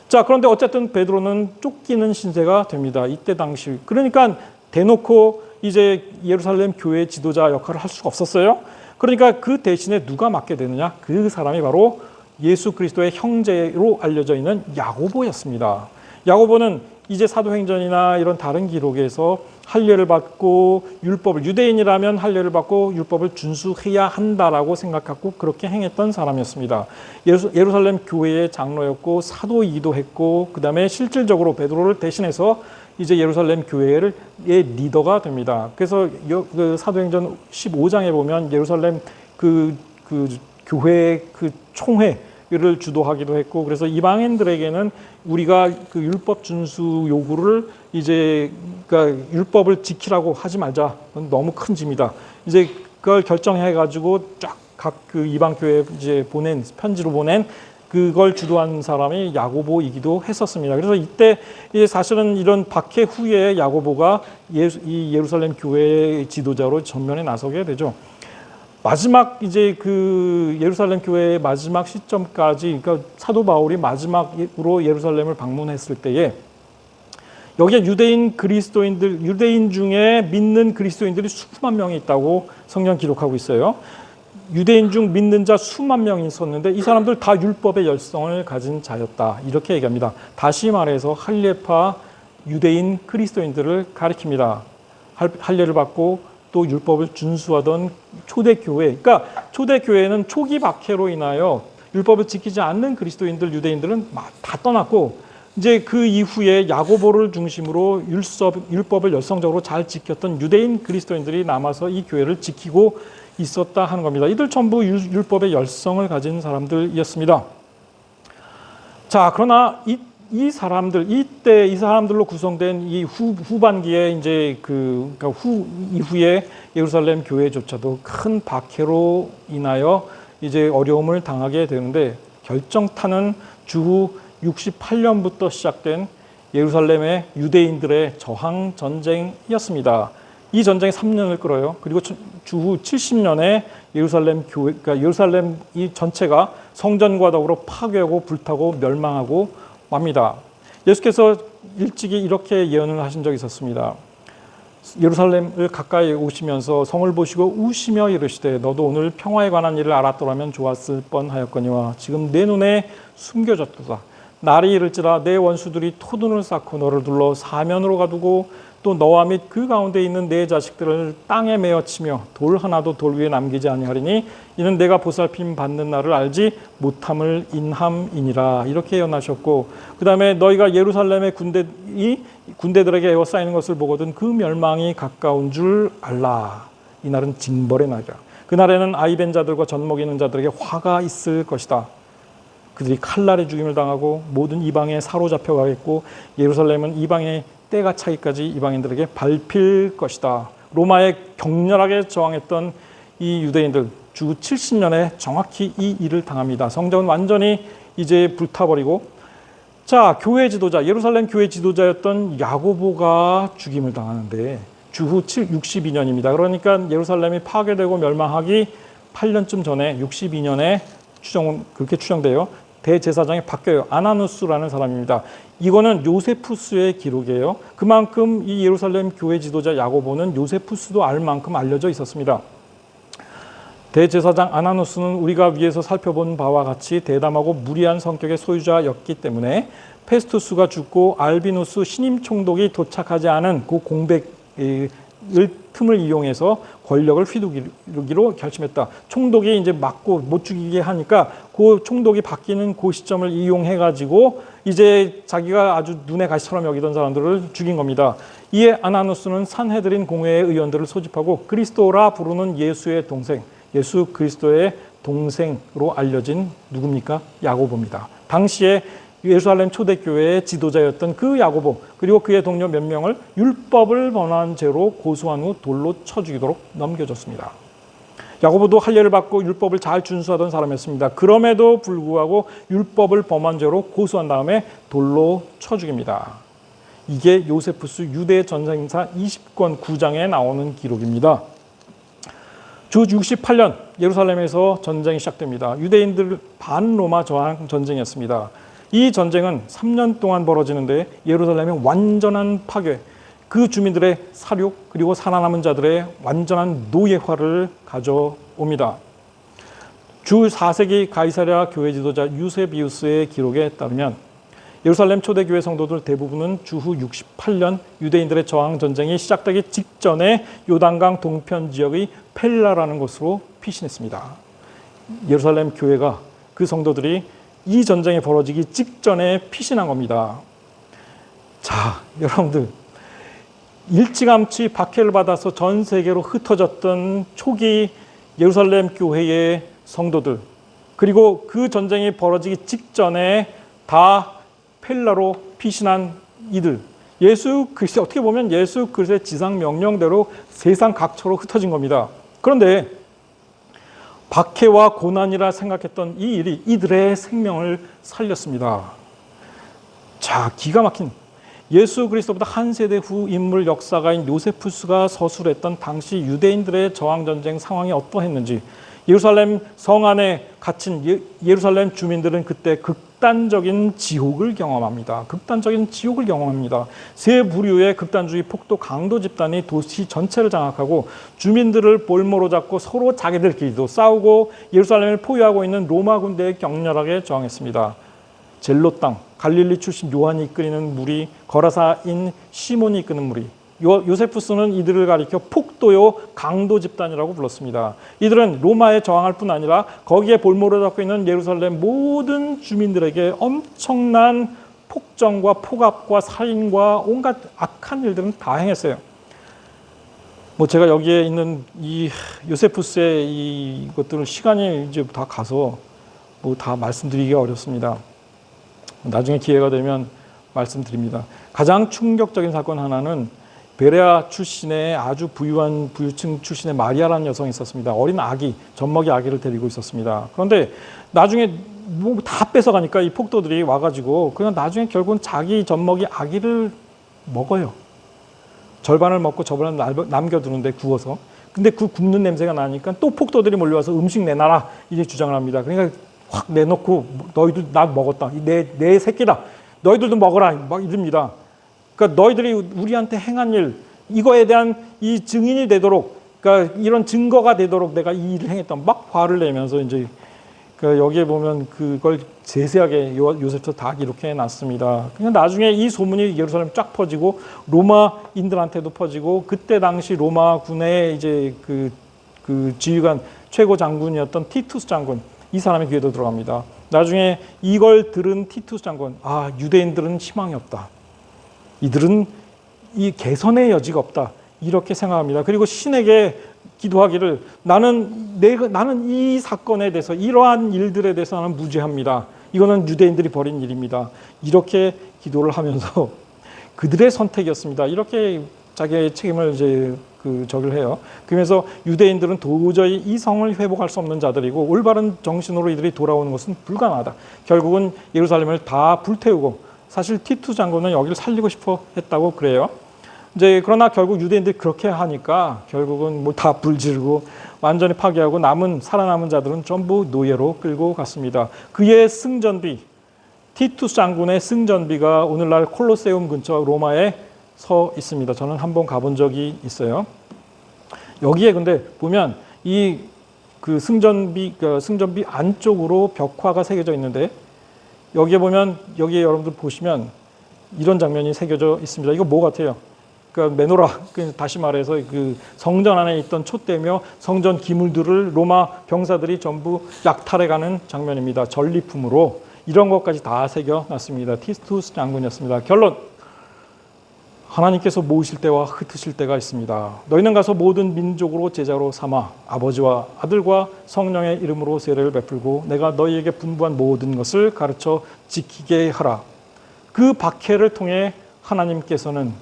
자, 그런데 어쨌든 베드로는 쫓기는 신세가 됩니다. 이때 당시. 그러니까 대놓고 이제 예루살렘 교회 지도자 역할을 할 수가 없었어요. 그러니까 그 대신에 누가 맡게 되느냐? 그 사람이 바로 예수 그리스도의 형제로 알려져 있는 야고보였습니다. 야고보는 이제 사도행전이나 이런 다른 기록에서 할례를 받고 율법을, 유대인이라면 할례를 받고 율법을 준수해야 한다라고 생각하고 그렇게 행했던 사람이었습니다. 예루살렘 교회의 장로였고 사도이기도 했고 그 다음에 실질적으로 베드로를 대신해서 이제 예루살렘 교회의 리더가 됩니다. 그래서 그 사도행전 15장에 보면 예루살렘 그 교회 그 총회를 주도하기도 했고 그래서 이방인들에게는 우리가 그 율법 준수 요구를 이제 그러니까 율법을 지키라고 하지 말자. 너무 큰 짐이다. 이제 그걸 결정해 가지고 쫙 각 그 이방 교회에 이제 편지로 보낸 그걸 주도한 사람이 야고보이기도 했었습니다. 그래서 이때 사실은 이런 박해 후에 야고보가 이 예루살렘 교회의 지도자로 전면에 나서게 되죠. 마지막 이제 그 예루살렘 교회의 마지막 시점까지, 그러니까 사도 바울이 마지막으로 예루살렘을 방문했을 때에 여기에 유대인 중에 믿는 그리스도인들이 수만 명이 있다고 성경 기록하고 있어요. 유대인 중 믿는 자 수만 명이 있었는데 이 사람들 다 율법의 열성을 가진 자였다. 이렇게 얘기합니다. 다시 말해서 할례파 유대인 그리스도인들을 가리킵니다. 할례를 받고 또 율법을 준수하던 초대교회. 그러니까 초대교회는 초기 박해로 인하여 율법을 지키지 않는 그리스도인들, 유대인들은 다 떠났고 이제 그 이후에 야고보를 중심으로 율법을 열성적으로 잘 지켰던 유대인 그리스도인들이 남아서 이 교회를 지키고 있었다 하는 겁니다. 이들 전부 율법의 열성을 가진 사람들이었습니다. 자, 그러나 이 사람들로 구성된 이 후반기에 이제 그러니까 이후에 예루살렘 교회조차도 큰 박해로 인하여 이제 어려움을 당하게 되는데 결정타는 주후 68년부터 시작된 예루살렘의 유대인들의 저항 전쟁이었습니다. 이 전쟁이 3년을 끌어요. 그리고 주후 70년에 예루살렘 교회, 그러니까 예루살렘 이 전체가 성전과 더불어 파괴하고 불타고 멸망하고 맙니다. 예수께서 일찍이 이렇게 예언을 하신 적이 있었습니다. 예루살렘을 가까이 오시면서 성을 보시고 우시며 이르시되 너도 오늘 평화에 관한 일을 알았더라면 좋았을 뻔하였거니와 지금 내 눈에 숨겨졌도다. 날이 이를지라 내 원수들이 토둔을 쌓고 너를 둘러 사면으로 가두고 또 너와 및 그 가운데 있는 내 자식들을 땅에 메어치며 돌 하나도 돌 위에 남기지 아니하리니 이는 내가 보살핌 받는 날을 알지 못함을 인함이니라. 이렇게 예언하셨고 그 다음에 너희가 예루살렘의 군대들에게 에워싸이는 것을 보거든 그 멸망이 가까운 줄 알라. 이 날은 징벌의 날이라. 그날에는 아이 벤 자들과 젖 먹이는 자들에게 화가 있을 것이다. 그들이 칼날에 죽임을 당하고 모든 이방에 사로잡혀 가겠고 예루살렘은 이방의 때가 차기까지 이방인들에게 밟힐 것이다. 로마에 격렬하게 저항했던 이 유대인들 주 70년에 정확히 이 일을 당합니다. 성전은 완전히 이제 불타버리고, 자, 교회 지도자, 예루살렘 교회 지도자였던 야고보가 죽임을 당하는데 주후 62년입니다. 그러니까 예루살렘이 파괴되고 멸망하기 8년쯤 전에 62년에 그렇게 추정돼요. 대제사장이 바뀌어요. 아나누스라는 사람입니다. 이거는 요세푸스의 기록이에요. 그만큼 이 예루살렘 교회 지도자 야고보는 요세푸스도 알 만큼 알려져 있었습니다. 대제사장 아나누스는 우리가 위에서 살펴본 바와 같이 대담하고 무리한 성격의 소유자였기 때문에 페스투스가 죽고 알비누스 신임 총독이 도착하지 않은 그 공백을 틈을 이용해서 권력을 휘두르기로 결심했다. 총독이 이제 막고 못 죽이게 하니까 그 총독이 바뀌는 그 시점을 이용해 가지고 이제 자기가 아주 눈에 가시처럼 여기던 사람들을 죽인 겁니다. 이에 아나누스는 산헤드린 공회의 의원들을 소집하고 그리스도라 부르는 예수의 동생, 예수 그리스도의 동생으로 알려진 누굽니까? 야고보입니다. 당시에 예루살렘 초대교회의 지도자였던 그 야고보, 그리고 그의 동료 몇 명을 율법을 범한 죄로 고소한 후 돌로 쳐 죽이도록 넘겨줬습니다. 야고보도 할례를 받고 율법을 잘 준수하던 사람이었습니다. 그럼에도 불구하고 율법을 범한 죄로 고소한 다음에 돌로 쳐 죽입니다. 이게 요세푸스 유대 전쟁사 20권 9장에 나오는 기록입니다. 주 68년 예루살렘에서 전쟁이 시작됩니다. 유대인들 반로마 저항 전쟁이었습니다. 이 전쟁은 3년 동안 벌어지는데 예루살렘의 완전한 파괴, 그 주민들의 살육, 그리고 살아남은 자들의 완전한 노예화를 가져옵니다. 주 4세기 가이사랴 교회 지도자 유세비우스의 기록에 따르면 예루살렘 초대교회 성도들 대부분은 주후 68년 유대인들의 저항 전쟁이 시작되기 직전에 요단강 동편 지역의 펠라라는 곳으로 피신했습니다. 예루살렘 교회가 그 성도들이 이 전쟁이 벌어지기 직전에 피신한 겁니다. 자, 여러분들, 일찌감치 박해를 받아서 전 세계로 흩어졌던 초기 예루살렘 교회의 성도들, 그리고 그 전쟁이 벌어지기 직전에 다 펠라로 피신한 이들, 예수 그리스도, 어떻게 보면 예수 그리스도의 지상 명령대로 세상 각처로 흩어진 겁니다. 그런데 박해와 고난이라 생각했던 이 일이 이들의 생명을 살렸습니다. 자, 기가 막힌 예수 그리스도보다 한 세대 후 인물 역사가인 요세푸스가 서술했던 당시 유대인들의 저항전쟁 상황이 어떠했는지, 예루살렘 성 안에 갇힌 예루살렘 주민들은 그때 극단적인 지옥을 경험합니다. 극단적인 지옥을 경험합니다. 세 부류의 극단주의 폭도 강도 집단이 도시 전체를 장악하고 주민들을 볼모로 잡고 서로 자기들끼리도 싸우고 예루살렘을 포위하고 있는 로마 군대에 격렬하게 저항했습니다. 젤로 땅, 갈릴리 출신 요한이 이끄는 무리, 거라사인 시몬이 이끄는 무리, 요세푸스는 이들을 가리켜 폭도요 강도 집단이라고 불렀습니다. 이들은 로마에 저항할 뿐 아니라 거기에 볼모로 잡고 있는 예루살렘 모든 주민들에게 엄청난 폭정과 폭압과 살인과 온갖 악한 일들은 다 행했어요. 뭐 제가 여기에 있는 이 요세푸스의 이것들을 시간이 이제 다 가서 뭐 다 말씀드리기가 어렵습니다. 나중에 기회가 되면 말씀드립니다. 가장 충격적인 사건 하나는 베레아 출신의 아주 부유한 부유층 출신의 마리아라는 여성이 있었습니다. 어린 아기, 젖먹이 아기를 데리고 있었습니다. 그런데 나중에 뭐 다 뺏어가니까 이 폭도들이 와가지고 그냥 나중에 결국은 자기 젖먹이 아기를 먹어요. 절반을 먹고 절반을 남겨두는데 구워서. 근데 그 굽는 냄새가 나니까 또 폭도들이 몰려와서 음식 내놔라 이렇게 주장을 합니다. 그러니까 확 내놓고 너희들 나 먹었다. 내 새끼다. 너희들도 먹어라 막 이럽니다. 그러니까 너희들이 우리한테 행한 일, 이거에 대한 이 증인이 되도록, 그러니까 이런 증거가 되도록 내가 이 일을 행했다. 막 화를 내면서 이제 그러니까 여기에 보면 그걸 세세하게 요셉도 다 기록해 놨습니다. 그냥 나중에 이 소문이 예루살렘 쫙 퍼지고 로마인들한테도 퍼지고, 그때 당시 로마군의 이제 그 지휘관 최고 장군이었던 티투스 장군, 이 사람의 귀에도 들어갑니다. 나중에 이걸 들은 티투스 장군, 아, 유대인들은 희망이 없다. 이들은 이 개선의 여지가 없다. 이렇게 생각합니다. 그리고 신에게 기도하기를 나는 이 사건에 대해서, 이러한 일들에 대해서 나는 무죄합니다. 이거는 유대인들이 벌인 일입니다. 이렇게 기도를 하면서 그들의 선택이었습니다. 이렇게 자기의 책임을 이제 적을 해요. 그러면서 유대인들은 도저히 이 성을 회복할 수 없는 자들이고 올바른 정신으로 이들이 돌아오는 것은 불가능하다. 결국은 예루살렘을 다 불태우고, 사실 티투 장군은 여기를 살리고 싶어 했다고 그래요. 이제 그러나 결국 유대인들이 그렇게 하니까 결국은 뭐 다 불지르고 완전히 파괴하고 살아남은 자들은 전부 노예로 끌고 갔습니다. 그의 승전비, 티투스 장군의 승전비가 오늘날 콜로세움 근처 로마에 서 있습니다. 저는 한번 가본 적이 있어요. 여기에 근데 보면 그 승전비 안쪽으로 벽화가 새겨져 있는데, 여기에 여러분들 보시면 이런 장면이 새겨져 있습니다. 이거 뭐 같아요? 그러니까 메노라, 다시 말해서 그 성전 안에 있던 촛대며 성전 기물들을 로마 병사들이 전부 약탈해가는 장면입니다. 전리품으로 이런 것까지 다 새겨놨습니다. 티투스 장군이었습니다. 결론, 하나님께서 모으실 때와 흩으실 때가 있습니다. 너희는 가서 모든 민족으로 제자로 삼아 아버지와 아들과 성령의 이름으로 세례를 베풀고 내가 너희에게 분부한 모든 것을 가르쳐 지키게 하라. 그 박해를 통해 하나님께서는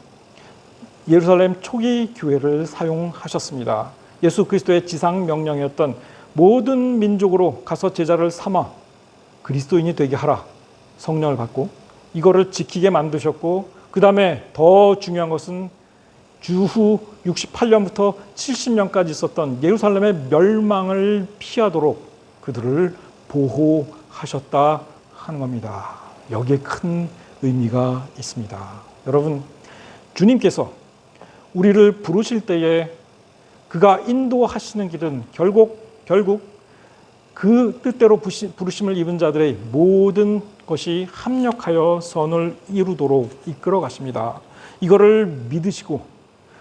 예루살렘 초기 교회를 사용하셨습니다. 예수 그리스도의 지상 명령이었던 모든 민족으로 가서 제자를 삼아 그리스도인이 되게 하라. 성령을 받고 이거를 지키게 만드셨고, 그 다음에 더 중요한 것은 주후 68년부터 70년까지 있었던 예루살렘의 멸망을 피하도록 그들을 보호하셨다 하는 겁니다. 여기에 큰 의미가 있습니다. 여러분, 주님께서 우리를 부르실 때에 그가 인도하시는 길은 결국 그 뜻대로 부르심을 입은 자들의 모든 것이 합력하여 선을 이루도록 이끌어 가십니다. 이거를 믿으시고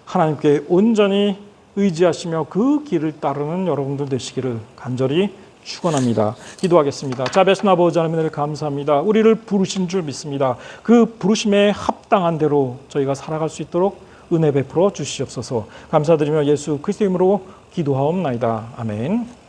하나님께 온전히 의지하시며 그 길을 따르는 여러분들 되시기를 간절히 축원합니다. 기도하겠습니다. 자비하신 아버지 하나님, 감사합니다. 우리를 부르신 줄 믿습니다. 그 부르심에 합당한 대로 저희가 살아갈 수 있도록 은혜 베풀어 주시옵소서. 감사드리며 예수 그리스도 이름으로 기도하옵나이다. 아멘.